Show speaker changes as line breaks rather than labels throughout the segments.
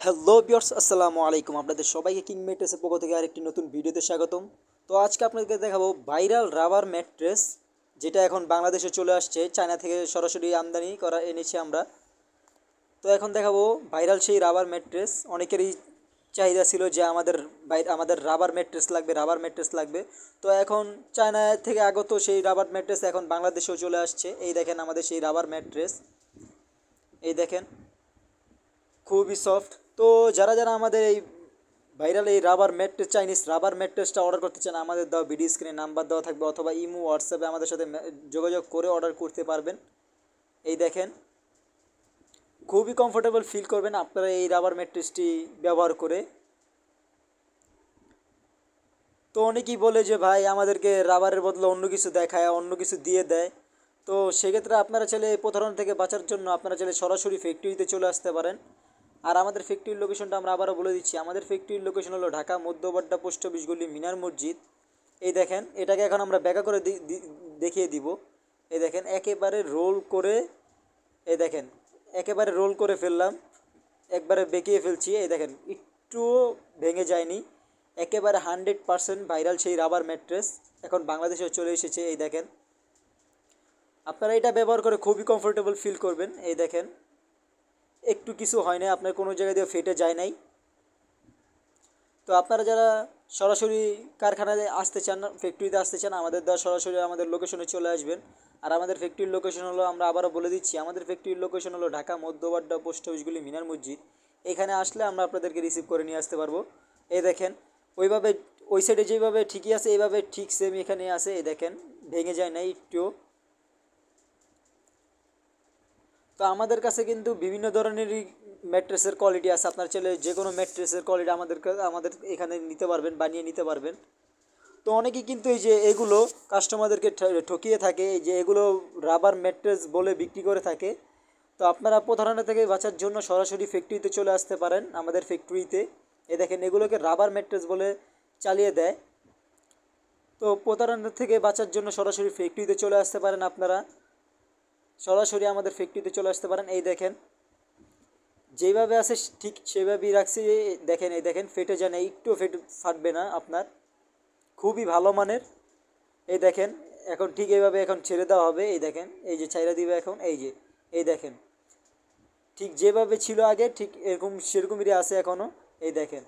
Hello viewers, আসসালামু আলাইকুম। আপনাদের সবাইকে কিং ম্যাট্রেসের পক্ষ থেকে আরেকটি নতুন ভিডিওতে স্বাগতম। তো আজকে আপনাদেরকে দেখাবো ভাইরাল রাবার ম্যাট্রেস, যেটা এখন বাংলাদেশে চলে আসছে। চায়না থেকে সরাসরি আমদানি করা এনেছি আমরা। তো এখন দেখাবো ভাইরাল সেই রাবার ম্যাট্রেস। অনেকেরই চাহিদা ছিল যে আমাদের রাবার ম্যাট্রেস লাগবে। তো এখন চায়না থেকে আগত সেই রাবার ম্যাট্রেস এখন বাংলাদেশেও চলে আসছে। এই দেখেন আমাদের সেই রাবার ম্যাট্রেস, এই দেখেন খুবই সফট। তো যারা যারা আমাদের এই ভাইরাল এই চাইনিজ রাবার ম্যাট্রেসটা অর্ডার করতে চান, আমাদের দেওয়া ভিডিও স্ক্রিনে নাম্বার দেওয়া থাকবে, অথবা ইমো হোয়াটসঅ্যাপে আমাদের সাথে যোগাযোগ করে অর্ডার করতে পারবেন। এই দেখেন খুবই কমফোর্টেবল ফিল করবেন আপনারা এই রাবার ম্যাট্রেসটি ব্যবহার করে। তো অনেকেই বলে যে ভাই আমাদেরকে রাবারের বদলে অন্য কিছু দেখায়, অন্য কিছু দিয়ে দেয়। তো সেক্ষেত্রে আপনারা চাইলে এই প্রতারণা থেকে বাঁচার জন্য আপনারা চাইলে সরাসরি ফ্যাক্টরিতে চলে আসতে পারেন। আর আমাদের ফ্যাক্টরির লোকেশনটা আমরা আবারও বলে দিচ্ছি। আমাদের ফ্যাক্টরির লোকেশন হলো ঢাকা মধ্যবাড্ডা পোস্ট অফিস গলি মিনার মসজিদ। এই দেখেন এটাকে এখন আমরা ব্যাখ্যা করে দেখিয়ে দিব। এই দেখেন একেবারে রোল করে, এই দেখেন একেবারে রোল করে ফেললাম, একবারে বেঁকিয়ে ফেলছি। এই দেখেন একটুও ভেঙে যায়নি, একেবারে 100% ভাইরাল সেই রাবার ম্যাট্রেস এখন বাংলাদেশে চলে এসেছে। এই দেখেন আপনারা এটা ব্যবহার করে খুবই কমফোর্টেবল ফিল করবেন। এই দেখেন একটু কিছু হয় না, আপনার কোনো জায়গা দিয়ে ফেটে যায় নাই। তো আপনারা যারা সরাসরি কারখানায় আসতে চান, ফ্যাক্টরিতে আসতে চান, আমাদের দ্বারা সরাসরি আমাদের লোকেশনে চলে আসবেন। আর আমাদের ফ্যাক্টরির লোকেশন হলো, আমরা আবারও বলে দিচ্ছি, আমাদের ফ্যাক্টরির লোকেশন হলো ঢাকা মধ্যবাড্ডা পোস্ট অফিসগুলি মিনার মসজিদ। এখানে আসলে আমরা আপনাদেরকে রিসিভ করে নিয়ে আসতে পারবো। এই দেখেন ওইভাবে, ওই সাইডে যেভাবে ঠিকই আছে এইভাবে ঠিক সেম এখানে আছে। এই দেখেন ভেঙে যায় না একটু। তো আমাদের কাছে কিন্তু বিভিন্ন ধরনেরই ম্যাট্রেসের কোয়ালিটি আছে। আপনার চাইলে যে কোনো ম্যাট্রেসের কোয়ালিটি আমাদের এখানে নিতে পারবেন, বানিয়ে নিতে পারবেন। তো অনেকেই কিন্তু এই যে এগুলো কাস্টমারদেরকে ঠকিয়ে থাকে, এই যে এগুলো রাবার ম্যাট্রেস বলে বিক্রি করে থাকে। তো আপনারা প্রতারণা থেকে বাঁচার জন্য সরাসরি ফ্যাক্টরিতে চলে আসতে পারেন আমাদের ফ্যাক্টরিতে। এ দেখেন এগুলোকে রাবার ম্যাট্রেস বলে চালিয়ে দেয়। তো প্রতারণা থেকে বাঁচার জন্য সরাসরি ফ্যাক্টরিতে চলে আসতে পারেন আপনারা, সরাসরি আমাদের ফ্যাক্টরিতে চলে আসতে পারেন। এই দেখেন যেভাবে আছে ঠিক সেভাবেই রাখছি। দেখেন এই দেখেন ফেটে যায় না, একটু ফাটবে না আপনার, খুবই ভালো মানের। এই দেখেন এখন ঠিক এইভাবে এখন ছেড়ে দেওয়া হবে। এই দেখেন এই যে ছাইরা দিবে এখন, এই যে এই দেখেন ঠিক যেভাবে ছিল আগে ঠিক এরকম সেরকমই আছে এখনও। এই দেখেন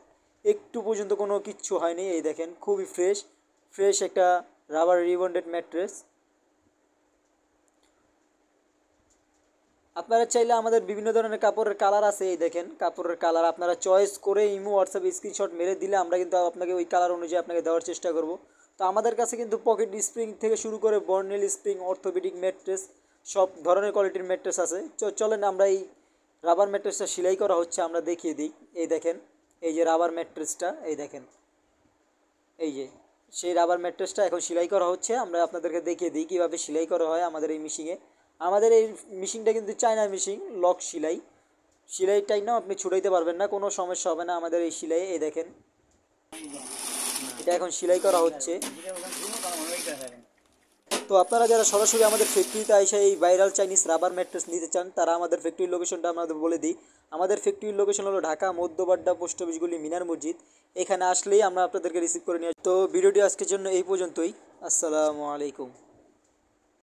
একটু পর্যন্ত কোনো কিচ্ছু হয়নি। এই দেখেন খুবই ফ্রেশ ফ্রেশ একটা রাবার রিবন্ডেড ম্যাট্রেস। আপনারা চাইলে আমাদের বিভিন্ন ধরনের কাপড়ের কালার আছে। এই দেখেন কাপড়ের কালার আপনারা চয়েস করে ইমো হোয়াটসঅ্যাপে স্ক্রিনশট মেরে দিলে আমরা কিন্তু আপনাকে ওই কালার অনুযায়ী আপনাকে দেওয়ার চেষ্টা করব। তো আমাদের কাছে কিন্তু পকেট স্প্রিং থেকে শুরু করে বর্নেল স্প্রিং, অর্থোপেডিক ম্যাট্রেস, সব ধরনের কোয়ালিটির ম্যাট্রেস আছে। চলেন আমরা এই রাবার ম্যাট্রেসটা সেলাই করা হচ্ছে, আমরা দেখিয়ে দিই। এই দেখেন এই যে রাবার ম্যাট্রেসটা, এই দেখেন এই যে সেই রাবার ম্যাট্রেসটা এখন সেলাই করা হচ্ছে। আমরা আপনাদেরকে দেখিয়ে দিই কীভাবে সেলাই করা হয় আমাদের এই মেশিনে। আমাদের এই মেশিনটা কিন্তু চায়না মেশিন, লক সেলাই। সেলাইটাই না আপনি ছুটাইতে পারবেন না, কোনো সমস্যা হবে না আমাদের এই সেলাই। এই দেখেন এটা এখন সেলাই করা হচ্ছে। তো আপনারা যারা সরাসরি আমাদের ফ্যাক্টরিতে এসে এই ভাইরাল চাইনিজ রাবার ম্যাট্রেস নিতে চান, তারা আমাদের ফ্যাক্টরির লোকেশনটা আমাদের বলে দিই। আমাদের ফ্যাক্টরির লোকেশন হলো ঢাকা মধ্যবাড্ডা পোস্ট অফিসগুলি মিনার মসজিদ। এখানে আসলেই আমরা আপনাদেরকে রিসিভ করে নিয়ে। তো ভিডিওটি আজকের জন্য এই পর্যন্তই। আসসালামু আলাইকুম।